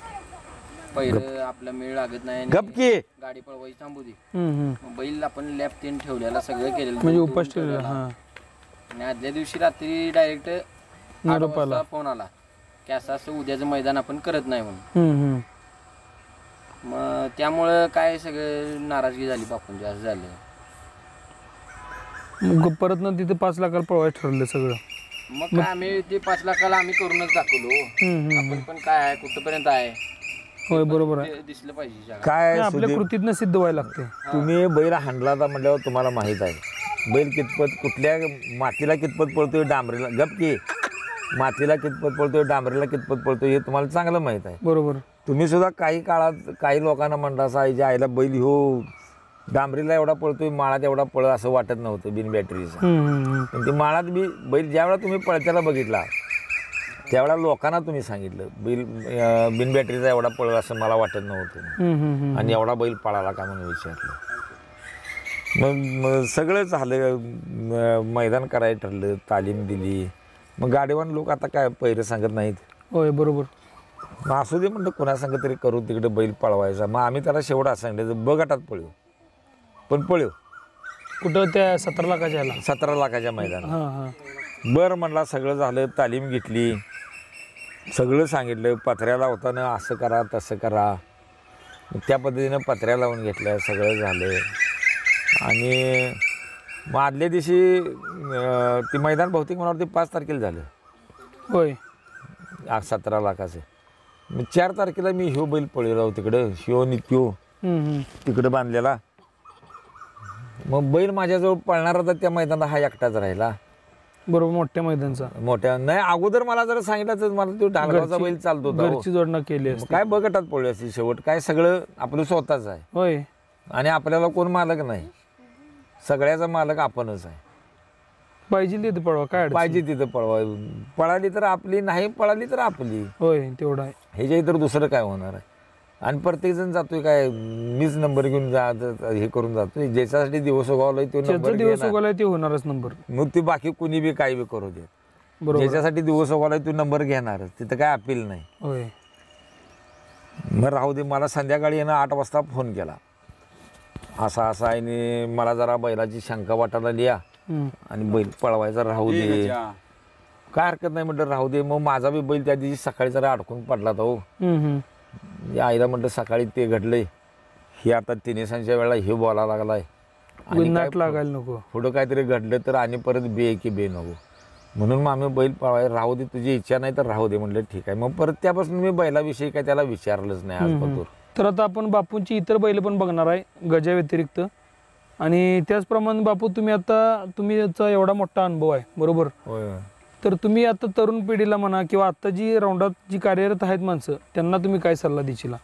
पहिलं आपला मेळ लागत नाही आणि गप की. गाडी पळवायची थांबू दे. म्हणजे मग बैल आपण लॅप तीन ठेवलेला सगळं केलेलं उपास ठेवलेला. हां आणि आदल्या दिवशी रात्री डायरेक्ट निरोप आला. फोन आला की असं असं उद्याचं मैदान आपण करत नाही म्हणून. मग त्यामुळं काय सगळं नाराजगी झाली बापूंची. असं झालं. मग परत ना तिथे 5 लाखाला पळवायचं ठरलं सगळं. मग काय आम्ही ते 5 लाखाला आम्ही करूनच दाखवलो. आपण पण काय आहे कुठपर्यंत आहे होय बरोबर आहे. ते दिसलं पाहिजे जगात. काय आपल्या सुधीर, कृतीतनं सिद्ध व्हायला लागते. तुम्ही बैल हाणला होता म्हटल्यावर तुम्हाला माहित आहे बैल कितपत कुठल्या मातीला कितपत पळतोय डांबरीला. गप की. मातीला कितपत पळतोय डांबरीला कितपत पळतोय हे तुम्हाला चांगलं माहित आहे. बरोबर. तुम्ही सुद्धा काही काळात काही लोकांना म्हणता असा आईच्या आईला बैल हो डांबरीला एवढा पळतोय माळात एवढा पळ असं वाटत नव्हतं बिन बॅटरीचा. पण ती माळात बी बैल ज्यावेळा तुम्ही पळत्याला बघितला त्यावेळेला लोकांना तुम्ही सांगितलं बैल बिन बॅटरीचा एवढा पळ असं मला वाटत नव्हतं. आणि एवढा बैल पळाला का म्हणून विचारलं. मग सगळं झालं. मैदान करायचं ठरलं. तालीम दिली. मग गाडीवान लोक आता काय पैरे सांगत नाहीत. होय बरोबर. मग असू दे म्हणलं कोणा सांगत तरी करू तिकडे बैल पळवायचा. मग आम्ही त्याला शेवट असं सांगितलं बगटात पळू पण पळू कुठं त्या 17 लाखाच्या ह्याला. 17 लाखाच्या मैदानात. हां हां बरं म्हणला. सगळं झालं. तालीम घेतली. सगळं सांगितलं. पत्र्या लावताना असं करा तसं करा. मग त्या पद्धतीनं पत्र्या लावून घेतल्या. सगळं झालं. आणि मग आदल्या दिवशी ती मैदान बहुतेक मला वाटतं 5 तारखेला झालं. होय 17 लाखाचं. मग 4 तारखेला मी ह्यो बैल पळवला तिकडं. ह्यो नित्यो तिकडं बांधलेला. मग बैल माझ्याजवळ पळणार होता त्या मैदानात हा एकटाच राहिला. बरोबर. मोठ्या मैदानचा. मोठ्या नाही अगोदर मला जर सांगितलं तर मला तो ढालगावचा बैल चालतो होता. घरची जोडणं केली मग असते. काय बगटात पळू असते शेवट. काय सगळं आपलं स्वतःच आहे. होय आणि आपल्याला कोण मालक नाही. सगळ्याचा मालक आपणच आहे. पाहिजे तिथे पळवा काय अडचण. पाहिजे तिथं पळवा. पळाली तर आपली नाही पळाली तर आपली. होय तेवढं आहे. ह्याच्या इतर दुसरं काय होणार आहे. आणि प्रत्येकजण जातोय काय मीच नंबर घेऊन हे करून जातोय. ज्याच्यासाठी दिवस उगवलाय तो ज्याचा नंबर दिवस घेणार. उगवलाय ते होणारच नंबर. मग ते बाकी कुणी बी काही बी करू देत. बरोबर. ज्याच्यासाठी दिवस उगवलाय तो नंबर घेणारच. तिथं काय अपील नाही. होय मग राहू दे. मला संध्याकाळी येणं 8 वाजता फोन केला. असा असा आहे मला जरा बैलाची शंका वाटायला लिया आणि बैल पळवायचा राहू हे दे. गजा. काय हरकत नाही म्हटलं राहू दे. मग माझा बी बैल त्या दिवशी सकाळी जरा अडकून पडला तो. आईला म्हटलं सकाळी ते घडलंय हे आता तिनेसांच्या वेळेला हे बोलायला लागलाय. आणि गुन्हाट लागायला नको. पुढं काहीतरी घडलं तर आणि परत बे की बे नको. म्हणून मग आम्ही बैल पळवाय राहू दे. तुझी इच्छा नाही तर राहू दे म्हटलं ठीक आहे. मग परत त्यापासून मी बैलाविषयी काय त्याला विचारलंच नाही आजपर्यंत. तर आता आपण बापूंची इतर बैल पण बघणार आहे गजा व्यतिरिक्त. आणि त्याचप्रमाणे बापू तुम्हीचा एवढा मोठा अनुभव आहे बरोबर. होय. तर तुम्ही आता तरुण पिढीला म्हणा किंवा आता जी राऊंडात जी कार्यरत आहेत माणसं त्यांना तुम्ही काय सल्ला देशील.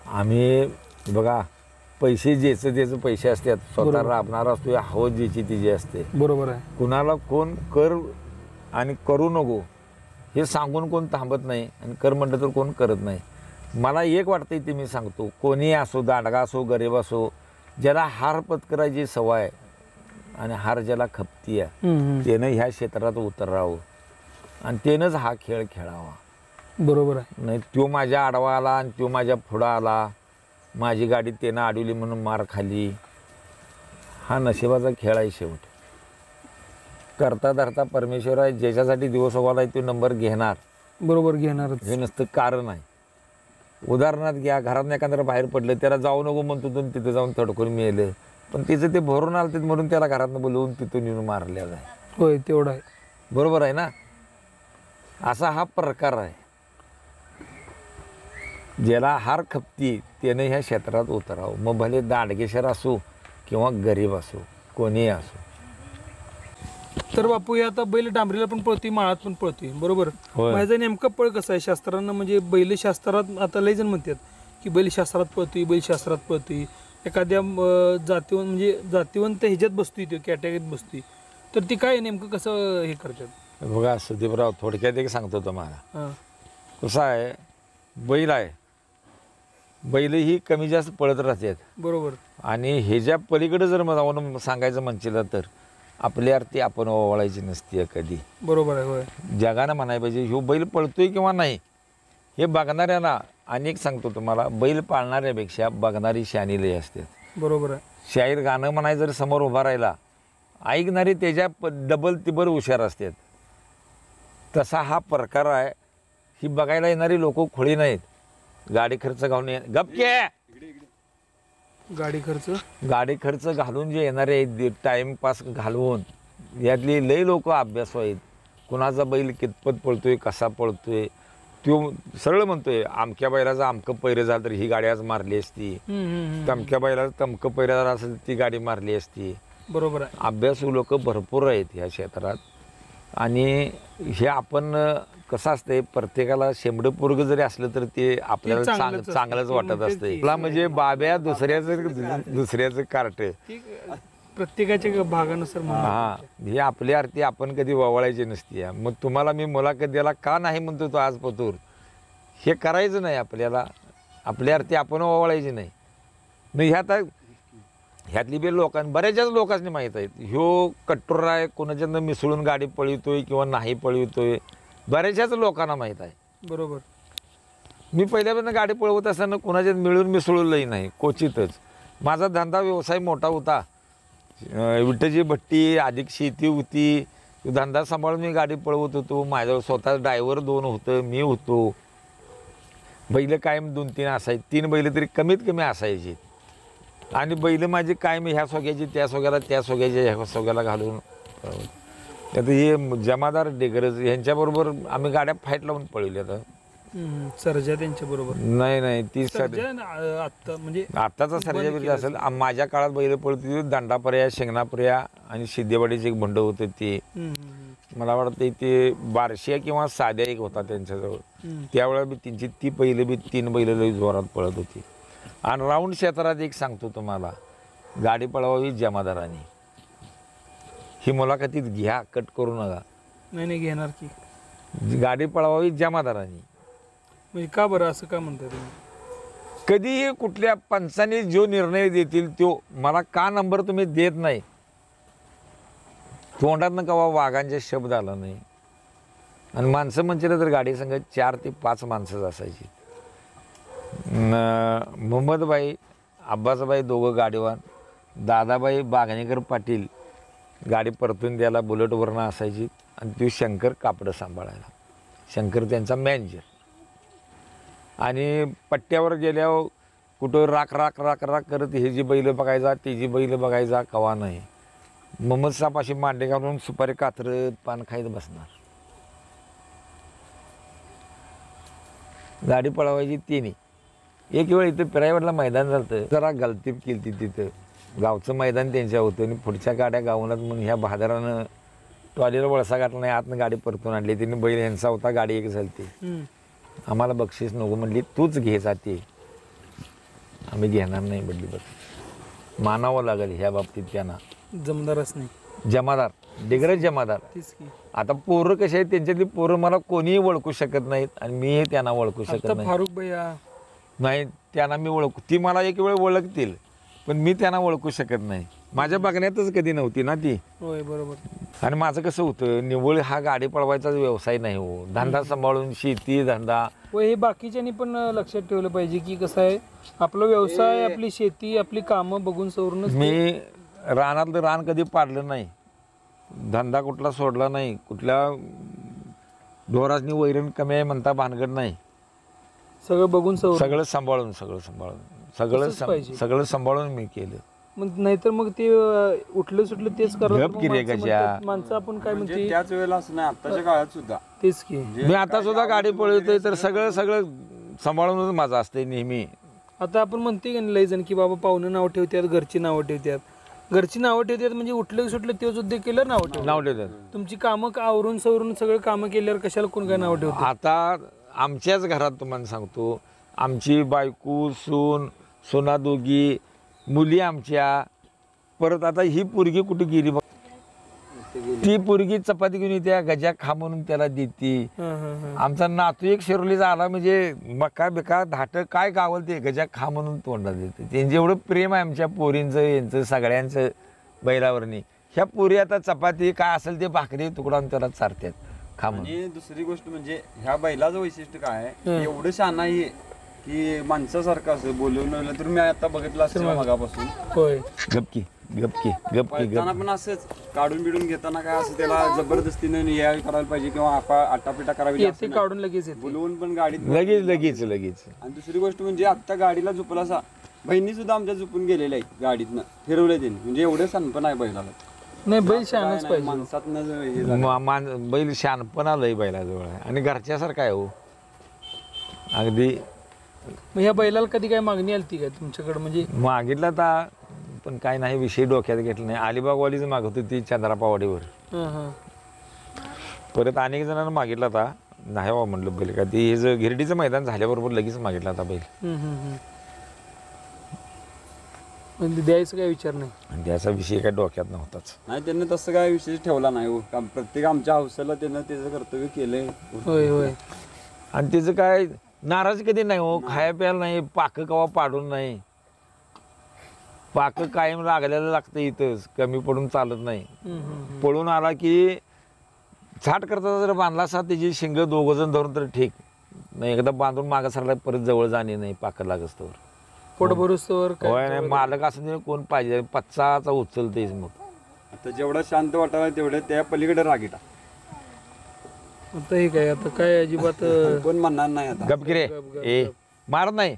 आम्ही बघा पैसे ज्याचं पैसे असतात. स्वतः राबणार असतो. हवं ज्याची तिची असते. बरोबर आहे. कुणाला कोण कर आणि करू नको हे सांगून कोण थांबत नाही. आणि कर म्हटलं तर कोण करत नाही. मला एक वाटतंय ते मी सांगतो. कोणी असो दांडगा असो गरीब असो ज्याला हार पत्करायची सवय आणि हार ज्याला खपती आहे त्यानं ह्या क्षेत्रात उतरावं आणि त्यानंच हा खेळ खेळावा. बरोबर आहे. नाही तो माझ्या आडवा आला आणि तो माझ्या पुढं आला. माझी गाडी त्यानं अडवली म्हणून मार खाली. हा नशिबाचा खेळ आहे शेवट. करता धरता परमेश्वर आहे. ज्याच्यासाठी दिवस उगवलाय तो नंबर घेणार. बरोबर घेणारच. हे नसतं कारण आहे. उदाहरणार्थ घ्या घरात एखादं बाहेर पडलं त्याला जाऊ नको म्हणतो तिथं जाऊन तडकून मिळेल. पण तिचं ते भरून आलं म्हणून त्याला घरातनं बोलवून तिथून येऊन मारलेलं आहे. होय तेवढं आहे. बरोबर आहे ना. असा हा प्रकार आहे. ज्याला हार खपती त्याने ह्या क्षेत्रात उतरावं, मग भले दांडगेशर असो किंवा गरीब असो, कोणीही असो. तर बापू हे आता बैल डांबरीला पण पळतोय, माळात पण पळतोय, बरोबर. होय. माझं नेमकं पळ कसं आहे शास्त्रांना, म्हणजे बैल शास्त्रात आता लय जण म्हणतात की बैल शास्त्रात पळतोय, बैल शास्त्रात पळतोय, एखाद्या जातीवंत म्हणजे जातीवंत ह्याच्यात बसतोय, तो कॅटेगरीत बसतोय, तर ती काय नेमकं कसं हे करतात. बघा सुदीपराव, थोडक्यात एक सांगतो तुम्हाला. हां कसं आहे, बैल आहे, बैल ही कमी जास्त पळत राहतात. बरोबर. आणि हे ज्या पलीकडे जर मला सांगायचं म्हणशील तर आपली आरती आपण ओवाळायची नसते कधी. बरोबर आहे. होय. जगानं म्हणायला पाहिजे ह्यो बैल पळतोय किंवा नाही हे बघणाऱ्याला. अनेक सांगतो तुम्हाला, बैल पाळणाऱ्यापेक्षा बघणारी शहाणी लय असते. बरोबर आहे. शाहीर गाणं म्हणाय जर समोर उभा राहिला, ऐकणारी त्याच्या डबल तिबल हुशार असतात. तसा हा प्रकार आहे. ही बघायला येणारी लोक खोळी नाहीत. गाडी खर्च घालून गपके गाडी खर्च घालून जे येणारे आहेत, टाईमपास घालवून, यातली लई लोक अभ्यास आहेत. कुणाचा बैल कितपत पळतोय, कसा पळतोय, तो सरळ म्हणतोय अमक्या बैलाचा अमकं पैरं झालं तर ही गाडी आज मारली असती, तमक्या बैलाचं तमकं पैरं झालं असेल ती गाडी मारली असती. बरोबर आहे. अभ्यासू लोक भरपूर आहेत ह्या क्षेत्रात. आणि हे आपण कसं असतंय, प्रत्येकाला शेंबडं पोरगं जरी असलं तर ते आपल्याला चांगलंच वाटत असतंय. मला म्हणजे बाब्या दुसऱ्याचं कार्ट, प्रत्येकाच्या भागानुसार. हा, ही आपली आरती आपण कधी ववाळायची नसती. मग तुम्हाला मी मुलाखत द्यायला का नाही म्हणतो तो आज पतूर, हे करायचं नाही आपल्याला. आपली आरती आपण ववाळायची नाही. मग ह्यातली बी बऱ्याचशाच लोकांनी माहीत आहेत ह्यो कट्टोर आहे, कोणाच्यानं मिसळून गाडी पळवतोय किंवा नाही पळवतोय, बऱ्याचशाच लोकांना माहीत आहे. बरोबर. मी पहिल्यापासून गाडी पळवत असताना कोणाच्यात मिळून मिसळलंही नाही, क्वचितच. माझा धंदा व्यवसाय मोठा होता. विठ्ठलची भट्टी, अधिक शेती होती, धंदा सांभाळून मी गाडी पळवत होतो. माझ्यावर स्वतः ड्रायव्हर 2 होतं, मी होतो. बैल कायम 2-3 असायची, 3 बैल तरी कमीत कमी असायची. आणि बैल माझी कायम ह्या सोग्याची त्या सोग्याला, त्या सोग्याच्या ह्या सोग्याला घालून. त्यात हे जमादार डेगरज यांच्याबरोबर आम्ही गाड्या फाईट लावून पळवल्या. सर्जा त्यांच्या बरोबर नाही ती आता म्हणजे आत्ताचा सर्जा बिर्जा असेल. माझ्या काळात बैल पळत दांडापर्या, शेंगणापर्या आणि सिद्धेवाडीचे एक भंड होते ते. मला वाटतं ते बारशिया किंवा साध्या एक होता त्यांच्याजवळ. त्यावेळेला बी त्यांची ती पहिलं बी 3 बैल लई जोरात पळत होती. आणि राऊंड क्षेत्रात एक सांगतो तुम्हाला, गाडी पळवावी जमादारांनी. ही मुलाखतीत घ्या, कट करू नका. नाही घेणार की. गाडी पळवावी जमादारांनी. म्हणजे का बरं असं का म्हणता तुम्ही? कधीही कुठल्या पंचांनी जो निर्णय देतील तो मला का नंबर तुम्ही देत नाही. तोंडातनं कवा वाघांचे शब्द आला नाही. आणि माणसं म्हणजे तर गाडी संघ 4 ते 5 माणसंच असायची. मोहम्मदबाई, अब्बासबाई दोघं गाडीवान, दादाबाई बागणेकर पाटील गाडी परतून द्यायला बुलेटवरनं असायची. आणि ती शंकर कापडं सांभाळायला. शंकर त्यांचा मॅनेजर. आणि पट्ट्यावर गेल्यावर कुठं राख राख राख राख करत हे जी बैल बघायचा, ती जी बैल बघायचा कवा नाही. मोहम्मद साहेब अशी मांडे घालून सुपारी कातरत पान खायत बसणार. गाडी पळवायची तिने. एक वेळ इथं पिरायवाडला मैदान झालं, जरा गलतीप केली तिथं. गावचं मैदान त्यांच्या होतं आणि पुढच्या गाड्या गावनात म्हणून ह्या बहादरानं टॉलीला वळसा गाठला नाही, आतनं गाडी परतून आणली. तिने बैल यांचा होता, गाडी एक झाली. आम्हाला बक्षीस नको म्हणली, तूच घे जाते. आम्ही घेणार नाही म्हटली. बघ मानावं लागेल ह्या बाबतीत त्यांना. जमदारच नाही, जमादार, डिग्रज जमादार. आता पोरं कसे आहेत, त्यांच्यातली पोरं मला कोणीही ओळखू शकत नाहीत आणि मी त्यांना ओळखू शकत नाही. फारुख भैया नाही, त्यांना मी ओळखू, ती मला एक वेळ ओळखतील पण मी त्यांना ओळखू शकत नाही. माझ्या बघण्यातच कधी नव्हती ना ती. होय बरोबर. आणि माझं कसं होतं, निव्वळ हा गाडी पळवायचा व्यवसाय नाही हो. धंदा सांभाळून, शेती धंदा. व हे बाकीच्यांनी पण लक्षात ठेवलं पाहिजे की कसं आहे, आपला व्यवसाय, आपली शेती, आपली कामं बघून सवरून. मी रानातलं रान कधी पाडलं नाही, धंदा कुठला सोडला नाही, कुठल्या ढोरासनी वैरण कमी आहे म्हणता भानगड नाही. सगळं बघून सगळं सांभाळून सगळं सांभाळून मी केलं. मग नाहीतर मग ते उठलं सुटलं तेच करत गप की रे गजा. माणसं आपण काय म्हणजे म्हणते त्याच वेळेला असं नाही, आत्ताच्या काळात सुद्धा तेच की. मी आता सुद्धा गाडी पळवतोय तर सगळं सांभाळूनच माझं असतंय नेहमी. आता आपण म्हणते का नाही लय जण की बाबा पाहुणं नाव ठेवतात, घरची नावं ठेवतात. घरची नावं ठेवतात म्हणजे उठलं सुटलं तेच उद्योग केलं नाव ठेवतात. नाव ठेवतात. तुमची कामं आवरून सवरून सगळं कामं केल्यावर कशाला कोण काय नाव ठेवतं. आता आमच्याच घरात तुम्हाला सांगतो, आमची बायको सोना दोघी मुली आमच्या, परत आता ही पोरगी कुठे गेली बघ, ती पोरगी चपाती घेऊन येते, गजा खा म्हणून त्याला देते. आमचा नातू एक शिरोलीचा आला म्हणजे मका बिका धाट काय गावल ते गजा खा म्हणून तोंडात देते. त्यांचं एवढं प्रेम आहे आमच्या पोरींचं यांचं सगळ्यांचं बैलावरनी. ह्या पोरी आता चपाती काय असेल ते भाकरी तुकडा त्याला चारतात खा म्हणून. आणि दुसरी गोष्ट म्हणजे ह्या बैलाचं वैशिष्ट्य काय आहे, एवढं शाना आहे की माणसासारखं असं बोलवलं तर मी आता बघितलं असतं मगापासून. होय. गपकी पळताना पण असंच काढून बिडून घेताना काय असं त्याला जबरदस्तीने या करायला पाहिजे किंवा आटापिटा करावी येते काढून लगेच येते. बोलवून पण गाडीत लगेच. आणि दुसरी गोष्ट म्हणजे आता गाडीला झोपला असा बहिणी सुद्धा आमच्या झोपून गेलेल्या आहेत गाडीतनं, फिरवलंय त्यांनी. म्हणजे एवढं सणपण आहे बैलाला. नाही बैल शहाणाच पाहिजे. माणसातनं हे झालं. बैल शानपण आलंय बैलाजवळ आहे आणि घरच्यासारखं आहे हो अगदी. मग ह्या बैलाला कधी काय मागणी आली काय तुमच्याकडे म्हणजे? मागितलं आता पण काय नाही, विषय डोक्यात घेतला नाही. अलिबागवालीच मागत होती चंद्रापावाडीवर. परत अनेक जणांना मागितला आता, नाही बा म्हणलं बैल का ते हे जर गिरडीचं मैदान झाल्याबरोबर लगेच मागितलं आता बैल. म्हणजे द्यायचं काय विचार नाही आणि त्याचा विषय काय डोक्यात नव्हताच. नाही, त्यांनी तसं काय विशेष ठेवला नाही हो. प्रत्येक आमच्या हौसेला त्यानं त्याचं कर्तव्य केलंय. होय. आणि त्याचं काय नाराज कधी नाही हो, खाया प्यायला नाही, पाकं कवा पाडून नाही. पाकं कायम लागलेलं लागतं इथंच, कमी पडून चालत नाही. पळून आला की झाट करता जर बांधला असा त्याची शिंग दोघं जण धरून तर ठीक नाही, एकदा बांधून मागं सरला परत जवळ जाणे नाही पाकं लागस्तवर. पोट भरूस्तवर होय नाही, मालक असं नाही कोण पाहिजे पच्चाचा उचलतेच. मग आता जेवढा शांत वाटायला तेवढ्या त्या पलीकडे रागीटा. आता हे काय आता काय अजिबात कोण म्हणणार नाही आता. गपकिरे ए मारत नाही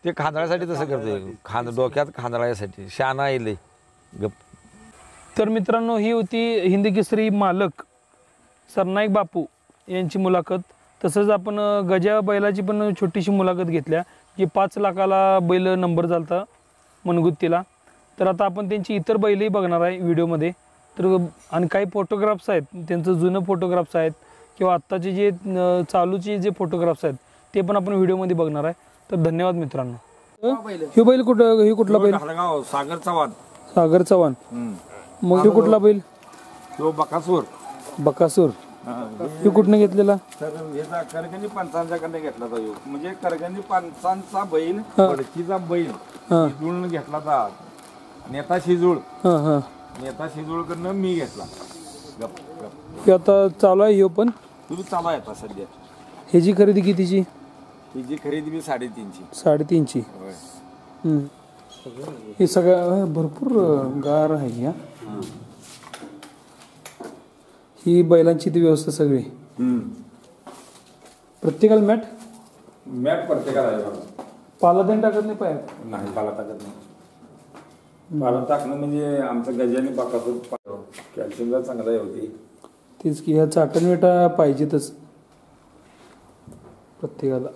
ते, खांदळासाठी तसं करते, डोक्यात खांदळासाठी शाना येईल गप. तर मित्रांनो, ही होती हिंद केसरी मालक सरनाईक बापू यांची मुलाखत. तसंच आपण गजा बैलाची पण छोटीशी मुलाखत घेतल्या, जी 5 लाखाला बैल नंबर झालता मनगुत्तीला. तर आता आपण त्यांची इतर बैलही बघणार आहे व्हिडिओमध्ये. तर आणि काही फोटोग्राफ्स आहेत, त्यांचं जुनं फोटोग्राफ्स आहेत किंवा आत्ताचे जे चालूचे जे फोटोग्राफ्स आहेत ते पण आपण व्हिडिओमध्ये बघणार आहे. तर धन्यवाद मित्रांनो. हे बैल कुठं, हे कुठला बैल? सागर चव्हाण. सागर चव्हाण. मग हे कुठला बैल? तो बकासूर. बकासूर. हे कुठनं घेतलेला? करगणी पंचांच्याकडे घेतला तो, म्हणजे करगणी पंचांचा बैल, बडकीचा बैल शिजूळ घेतला होता. नेता शिजूळ. नेता शिजूळ कडनं मी घेतला. हे आता चालू आहे. ह्यो पण तुम्ही चालू आहे आता सध्या. ह्याची खरेदी कितीची? हिची खरेदी मी 3.5ची. 3.5ची. हे सगळं भरपूर गार आहे. ह्या ही बैलांची ती व्यवस्था सगळी. प्रत्येकाला मॅट प्रत्येकाला आहे. पाला देण टाकत नाही पायात? नाही, पाला टाकत नाही. पाला टाकणं म्हणजे आमचं गजाने बाकासूर कॅल्शियमला चांगला होती. तेच की ह्या चाटण वेटा पाहिजेतच प्रत्येकाला.